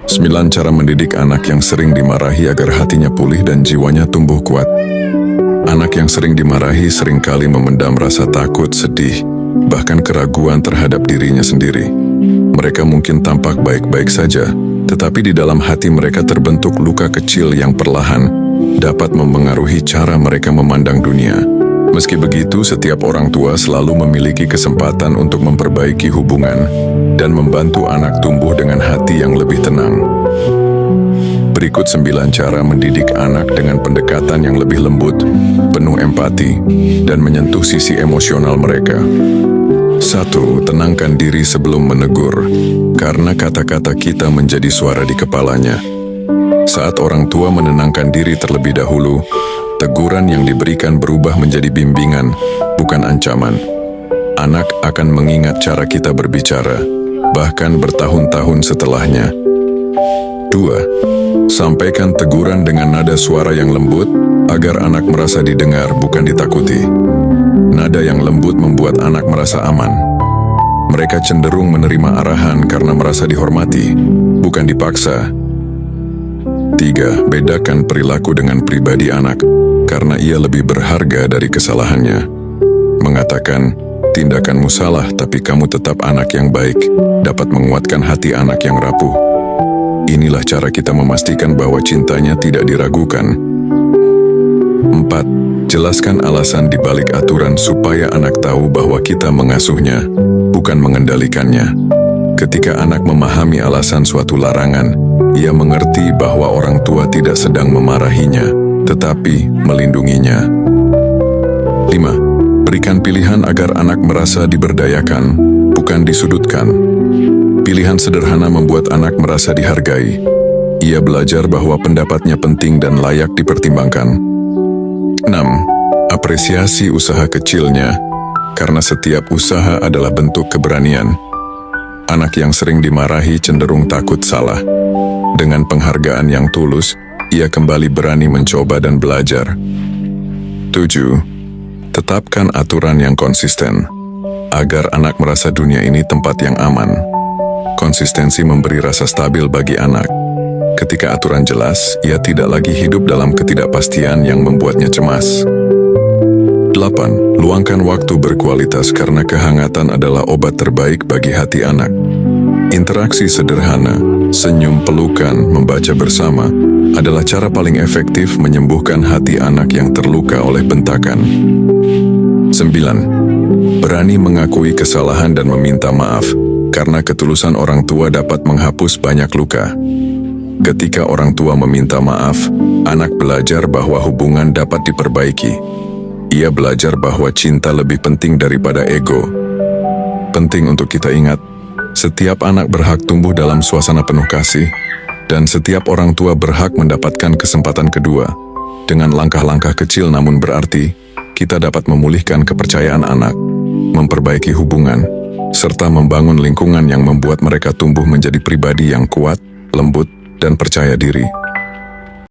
9 cara mendidik anak yang sering dimarahi agar hatinya pulih dan jiwanya tumbuh kuat. Anak yang sering dimarahi seringkali memendam rasa takut, sedih, bahkan keraguan terhadap dirinya sendiri. Mereka mungkin tampak baik-baik saja, tetapi di dalam hati mereka terbentuk luka kecil yang perlahan dapat memengaruhi cara mereka memandang dunia. Meski begitu, setiap orang tua selalu memiliki kesempatan untuk memperbaiki hubungan dan membantu anak tumbuh dengan hati yang lebih tenang. Berikut 9 cara mendidik anak dengan pendekatan yang lebih lembut, penuh empati, dan menyentuh sisi emosional mereka. 1. Tenangkan diri sebelum menegur, karena kata-kata kita menjadi suara di kepalanya. Saat orang tua menenangkan diri terlebih dahulu, teguran yang diberikan berubah menjadi bimbingan, bukan ancaman. Anak akan mengingat cara kita berbicara, bahkan bertahun-tahun setelahnya. 2. Sampaikan teguran dengan nada suara yang lembut, agar anak merasa didengar bukan ditakuti. Nada yang lembut membuat anak merasa aman. Mereka cenderung menerima arahan karena merasa dihormati, bukan dipaksa. 3. Bedakan perilaku dengan pribadi anak, karena ia lebih berharga dari kesalahannya. Mengatakan, tindakanmu salah tapi kamu tetap anak yang baik, dapat menguatkan hati anak yang rapuh. Inilah cara kita memastikan bahwa cintanya tidak diragukan. 4. Jelaskan alasan di balik aturan supaya anak tahu bahwa kita mengasuhnya, bukan mengendalikannya. Ketika anak memahami alasan suatu larangan, ia mengerti bahwa orang tua tidak sedang memarahinya, tetapi melindunginya. 5. Berikan pilihan agar anak merasa diberdayakan, bukan disudutkan. Pilihan sederhana membuat anak merasa dihargai. Ia belajar bahwa pendapatnya penting dan layak dipertimbangkan. 6. Apresiasi usaha kecilnya, karena setiap usaha adalah bentuk keberanian. Anak yang sering dimarahi cenderung takut salah. Dengan penghargaan yang tulus, ia kembali berani mencoba dan belajar. 7. Tetapkan aturan yang konsisten, agar anak merasa dunia ini tempat yang aman. Konsistensi memberi rasa stabil bagi anak. Ketika aturan jelas, ia tidak lagi hidup dalam ketidakpastian yang membuatnya cemas. 8. Luangkan waktu berkualitas karena kehangatan adalah obat terbaik bagi hati anak. Interaksi sederhana, senyum, pelukan, membaca bersama adalah cara paling efektif menyembuhkan hati anak yang terluka oleh bentakan. 9. Berani mengakui kesalahan dan meminta maaf, karena ketulusan orang tua dapat menghapus banyak luka. Ketika orang tua meminta maaf, anak belajar bahwa hubungan dapat diperbaiki. Ia belajar bahwa cinta lebih penting daripada ego. Penting untuk kita ingat, setiap anak berhak tumbuh dalam suasana penuh kasih, dan setiap orang tua berhak mendapatkan kesempatan kedua. Dengan langkah-langkah kecil namun berarti, kita dapat memulihkan kepercayaan anak, memperbaiki hubungan, serta membangun lingkungan yang membuat mereka tumbuh menjadi pribadi yang kuat, lembut, dan percaya diri.